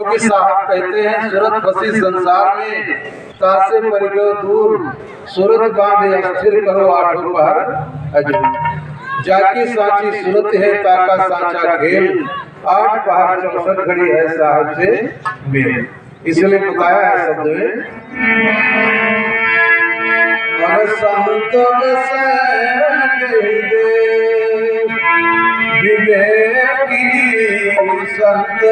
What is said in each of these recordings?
क्योंकि साहब कहते हैं सूरत फसी संसार में तासे पर गयो दूर, सूरत बांधे अस्थिर करो आठों पहर अजूर। जाकी सांची सूरत है ताका सांचा खेल, 8 पहर 64 घड़ी है साहब से मेल। इसलिए बताया है शब्द में संत विवेकी संत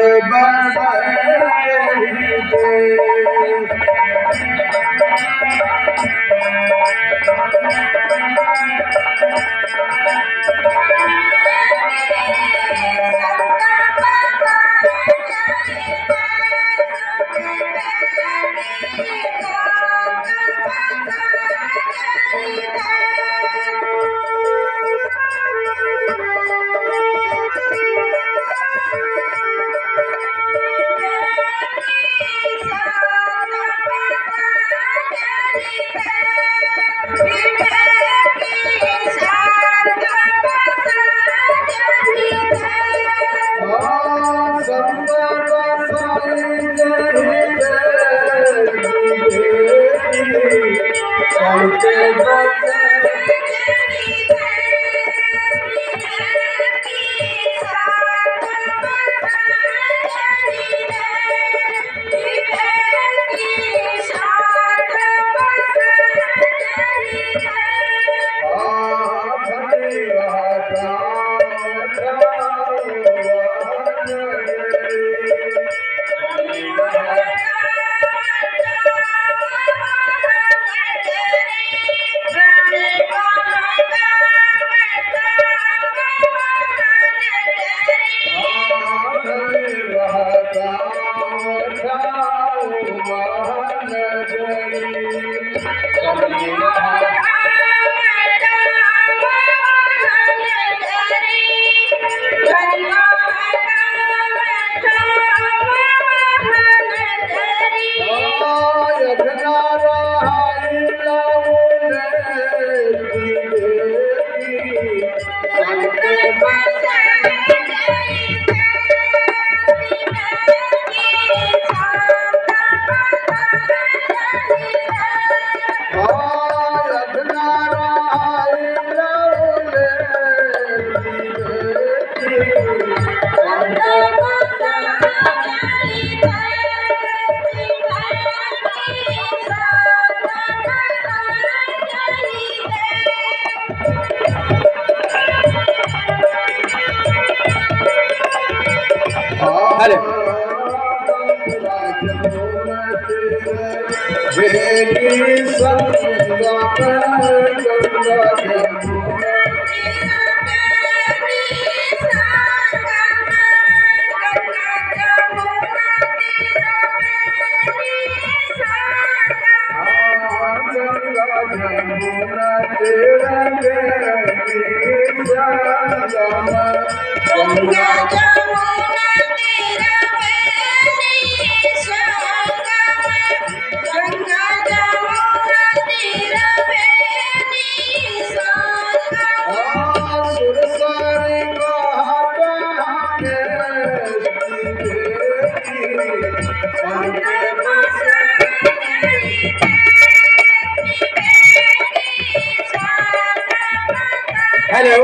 हेलो,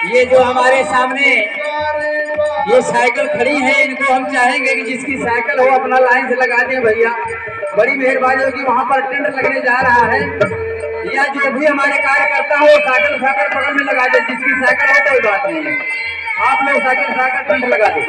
ये जो हमारे सामने ये साइकिल खड़ी है, इनको हम चाहेंगे कि जिसकी साइकिल हो अपना लाइन से लगा दें भैया। बड़ी मेहरबानी होगी। वहाँ पर टेंट लगने जा रहा है, या जो भी हमारे कार्यकर्ता हो साइकिल उठाकर बगल में लगा दे। जिसकी साइकिल हो कोई बात नहीं है, आप लोग साइकिल उठाकर टेंट लगा दें।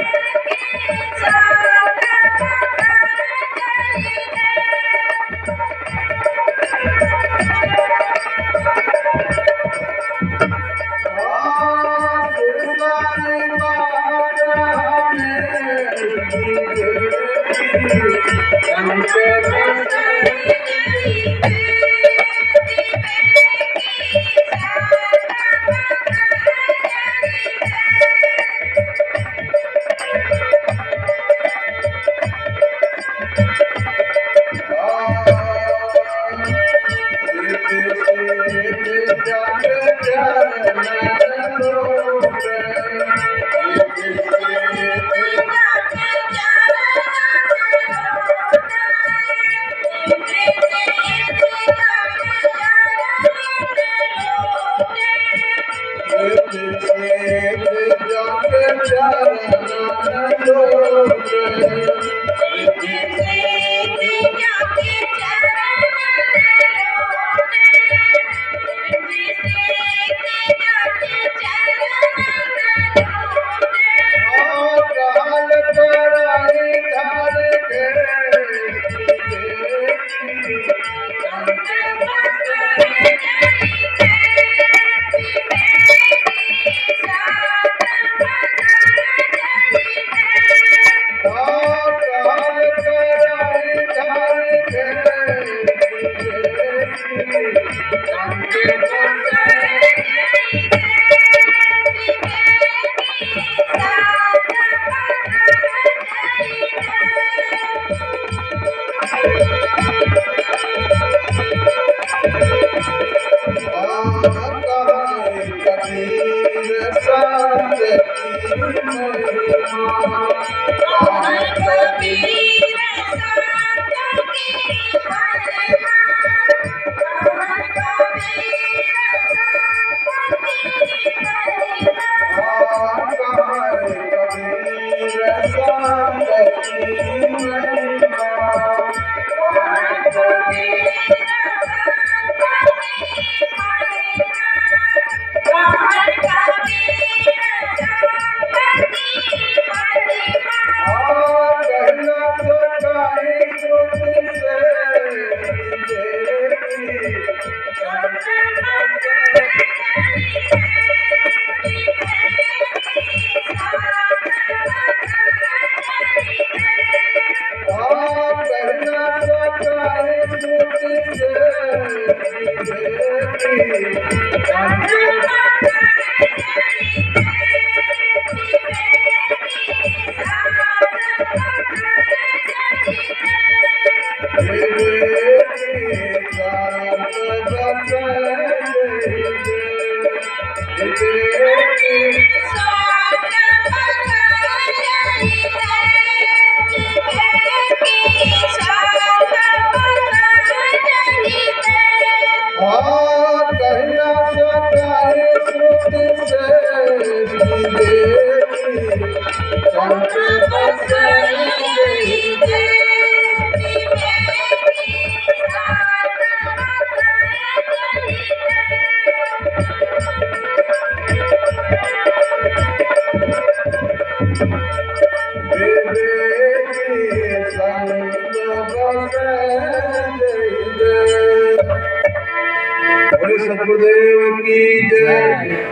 सदगुरुदेव की जय।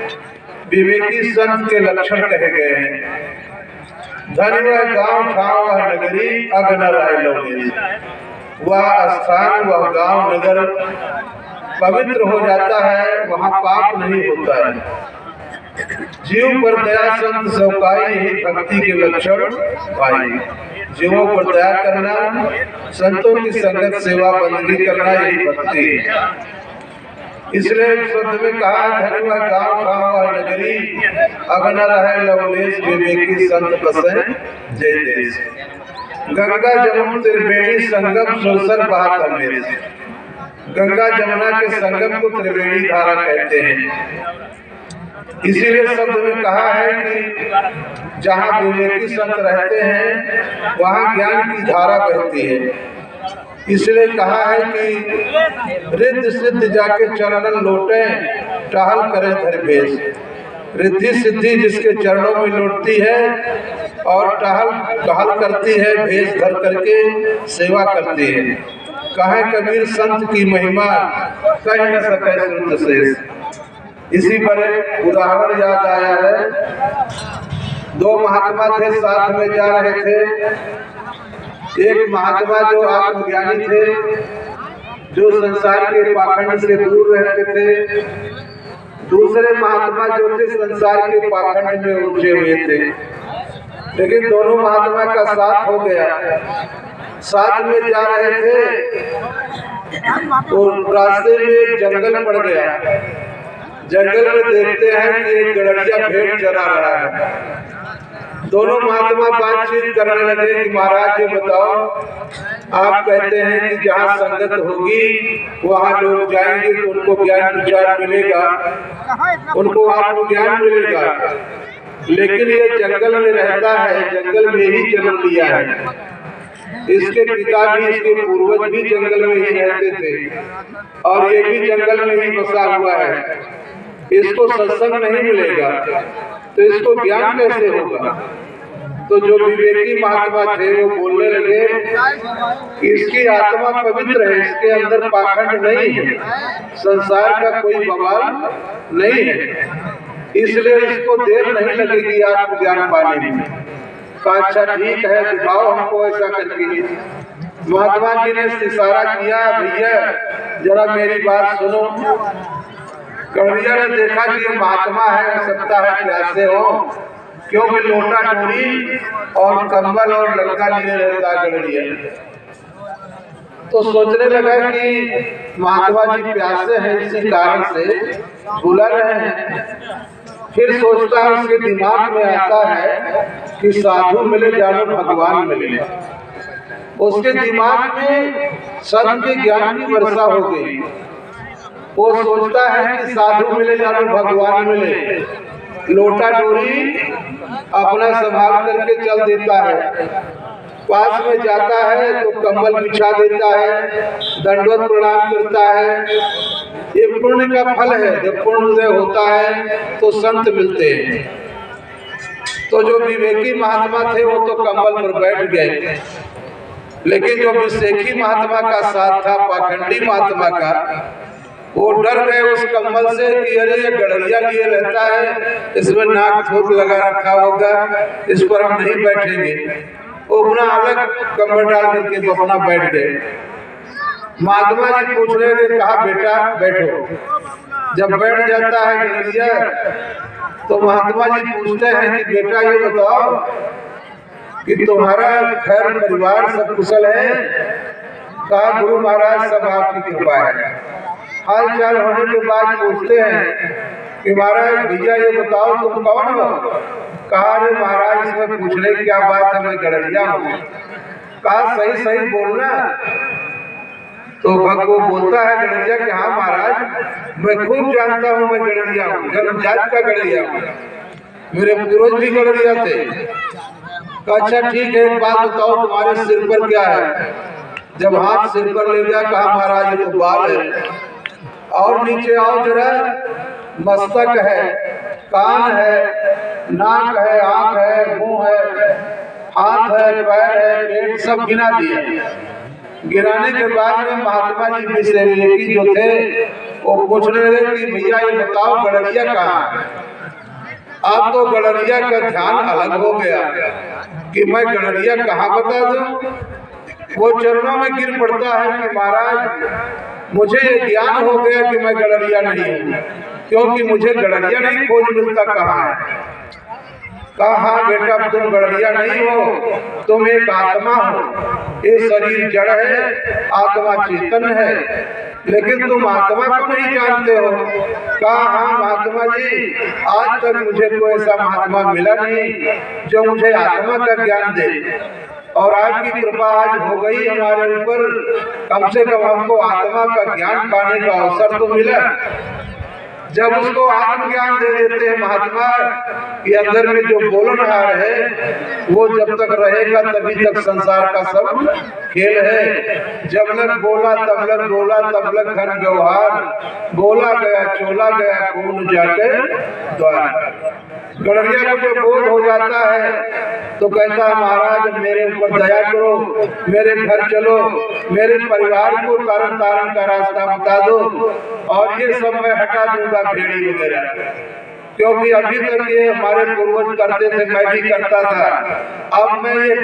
विवेकी संत के लक्षण कहे गए हैं। धन वह गाँव ठाव वह नगरी अग न रहे लोगे। वह स्थान वह गांव नगर पवित्र हो जाता है, वहाँ पाप नहीं होता है। जीव पर दया संत सौकाई यही भक्ति के लक्षण पाई। जीवों पर दया करना, संतों की संगत सेवा बंदगी करना यही भक्ति है। इसलिए शब्द में कहा धन वह गाँव ठाव वह नगरी अग न रहे लवलेश विवेकी संत बसे जय देश। गंगा जमुन त्रिवेणी संगम सुरसर बहा मेरे। गंगा जमुना के संगम को त्रिवेणी धारा कहते हैं। इसीलिए शब्द में कहा है कि जहाँ विवेकी संत रहते हैं वहाँ ज्ञान की धारा बहती है। इसलिए कहा है कि रिद्धि सिद्धि जाके चरणन लोटे टहल करे धर्मेश। रिद्धि सिद्धि जिसके चरणों में लौटती है और टहल करती है, भेष धर करके सेवा करती है। कहे कबीर संत की महिमा कह न सके सुनत शेष। इसी पर उदाहरण याद आया है। दो महात्मा थे, साथ में जा रहे थे। एक महात्मा जो आत्मज्ञानी थे, जो संसार के पाखंड से दूर रहते थे। दूसरे महात्मा जो थे संसार के पाखंड में उलझे हुए थे। लेकिन दोनों महात्मा का साथ हो गया। साथ में जा रहे थे तो रास्ते में जंगल पड़ गया। जंगल में देखते हैं कि एक गड़रिया भेड़ चरा रहा है। दोनों महात्मा बातचीत करने लगे कि महाराज ये बताओ, आप कहते हैं कि जहाँ संगत होगी वहाँ लोग जाएंगे तो उनको ज्ञान विचार मिलेगा, उनको आत्मज्ञान मिलेगा। लेकिन ये जंगल में रहता है, जंगल में ही जन्म लिया है। इसके पिता भी, इसके पूर्वज भी जंगल में ही रहते थे और ये भी जंगल में ही बसा हुआ है। इसको सत्संग नहीं मिलेगा तो इसको ज्ञान कैसे होगा? तो जो विवेकी महात्मा थे वो बोलने लगे कि इसकी आत्मा पवित्र है, इसके अंदर पाखंड नहीं है, संसार का कोई बवाल नहीं है, इसलिए इसको देर नहीं लगेगी आत्मज्ञान पाने में। अच्छा ठीक है, दिखाओ हमको ऐसा करके। महात्मा जी ने इशारा किया, भैया जरा मेरी बात सुनो। कन्हैया ने देखा कि ये महात्मा है, हो सकता है प्यासे हो, क्योंकि लोटा डोरी और कंबल और लड़का लिए रहता कन्हैया। तो सोचने लगा कि महात्मा जी प्यासे हैं, इसी कारण से बुला रहे हैं। फिर सोचता है, उसके दिमाग में आता है कि साधु मिले जानो भगवान मिले। उसके दिमाग में सत्य के ज्ञान की वर्षा हो गई। वो सोचता है कि साधु मिले जानो भगवान मिले। लोटा डोरी अपना संभाल करके चल देता है, पास में जाता है तो कंबल बिछा देता है, दंडवत प्रणाम करता है। ये पुण्य का फल है, जब पुण्य उदय होता है तो संत मिलते हैं। तो जो विवेकी महात्मा थे वो तो कंबल पर बैठ गए, लेकिन जो विवेकी महात्मा का साथ था, पाखंडी महात्मा का, वो डर गए उस कंबल से कि अरे ये गड़रिया लिए रहता है, इसमें नाक थूक लगा रखा होगा, इस पर हम नहीं बैठेंगे। वो अपना अलग कंबल डाल करके अपना बैठ गए। महात्मा जी पूछने लगे, कहा बेटा बैठो। जब बैठ जाता है गड़रिया तो महात्मा जी पूछते हैं कि बेटा ये बताओ कि तुम्हारा घर परिवार सब कुशल है? कहा गुरु महाराज सब आपकी कृपा है। हाल चाल होने के बाद पूछते हैं कि महाराज भैया ये बताओ तुम कौन हो? कहा अरे महाराज इसमें पूछने की क्या बात है, मैं गड़रिया हूँ। कहा सही सही बोलना। तो भगवान बोलता है गड़रिया कि हाँ महाराज मैं खूब जानता हूँ, मैं गड़रिया हूँ, जन्म जात का गड़रिया हूँ, मेरे पूर्वज भी गड़रिया थे। तो अच्छा ठीक है, एक बात बताओ तुम्हारे सिर पर क्या है? जब हाथ सिर पर ले गया, कहा महाराज ये तो बाल है। और नीचे आओ जरा, मस्तक है, कान है, नाक है, आंख है, मुंह है, हाथ है, पैर है, पेट, सब गिना दिया। गिराने के बाद में महात्मा जी विवेकी जो थे वो पूछने लगे कि भैया ये बताओ गड़रिया कहाँ है? अब तो गड़रिया का ध्यान अलग हो गया कि मैं गड़रिया कहाँ बता दूं। वो चरणों में गिर पड़ता है कि महाराज मुझे ये ज्ञान हो गया कि मैं गड़रिया नहीं हूँ, क्योंकि मुझे गड़रिया नहीं खोज मिलता कहाँ है। कहा हाँ बेटा तुम गड़रिया नहीं हो, तुम एक आत्मा हो। ये शरीर जड़ है, आत्मा चेतन है, लेकिन तुम आत्मा को नहीं जानते हो। कहा हाँ महात्मा जी आज तक मुझे कोई ऐसा महात्मा मिला नहीं जो मुझे आत्मा का ज्ञान दे, और आपकी कृपा आज हो गई हमारे ऊपर, कम से कम हमको आत्मा का ज्ञान पाने का अवसर तो मिला। जब उसको आत्मज्ञान दे देते हैं महात्मा कि अंदर में जो बोलनहार है वो जब तक रहेगा तभी तक संसार का सब खेल है। जब लग बोला तब लग बोला, तब लग घन व्यवहार, बोला गया चोला गया कौन जाके द्वार। गड़रिया को जो बोध हो जाता है तो कहता है महाराज मेरे ऊपर दया करो, मेरे घर चलो, मेरे परिवार को तारण तारण का रास्ता बता दो, और ये सब मैं हटा दूंगा भेड़ी वगैरह, क्योंकि अभी तक ये हमारे पूर्वज करते थे, मैं भी करता था, अब मैं ये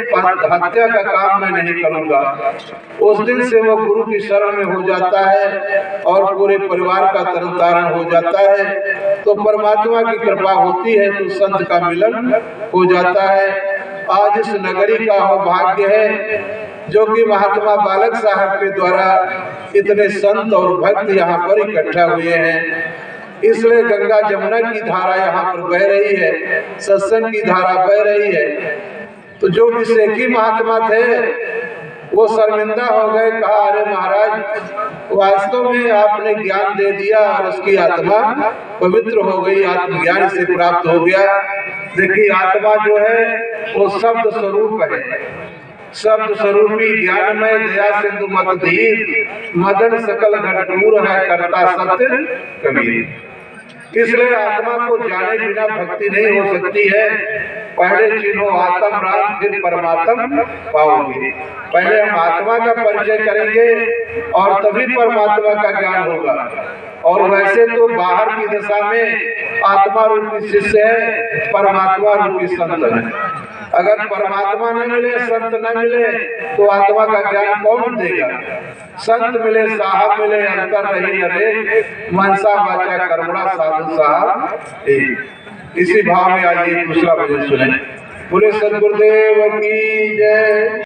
हत्या का काम मैं नहीं करूंगा। उस दिन से वो गुरु की शरण में हो जाता है और पूरे परिवार का तरन तारण हो जाता है। तो परमात्मा की कृपा होती है तो संत का मिलन हो जाता है। आज इस नगरी का हो भाग्य है जो कि महात्मा बालक साहब के द्वारा इतने संत और भक्त यहाँ पर इकट्ठा हुए हैं। इसलिए गंगा जमुना की धारा यहाँ पर बह रही है, सत्संग की धारा बह रही है। तो जो विवेकी महात्मा थे वो शर्मिंदा हो गए, कहा अरे महाराज वास्तव में आपने ज्ञान दे दिया और उसकी आत्मा पवित्र हो गई, आत्मज्ञान से प्राप्त हो गया। देखिए आत्मा जो है वो शब्द स्वरूप है, शब्द स्वरूपी ज्ञानमय दया सिंधु मत धीर मदन सकल घटमूर है करता सत्य कबीर। इसलिए आत्मा को जाने बिना भक्ति नहीं हो सकती है। पहले चिन्हो आत्म राम फिर परमात्म पाओगे। पहले हम आत्मा का परिचय करेंगे और तभी परमात्मा का ज्ञान होगा। और वैसे तो बाहर की दिशा में आत्मा रूपी शिष्य है, परमात्मा रूपी संत है। अगर परमात्मा न मिले, संत न मिले तो आत्मा का ज्ञान कौन देगा? संत मिले, साहब मिले, अंतर रही नरे मनसा वाचा कर्मणा साधु साहब एक। इसी भाव में आइए दूसरा भजन सुने। बोले सद्गुरुदेव की जय।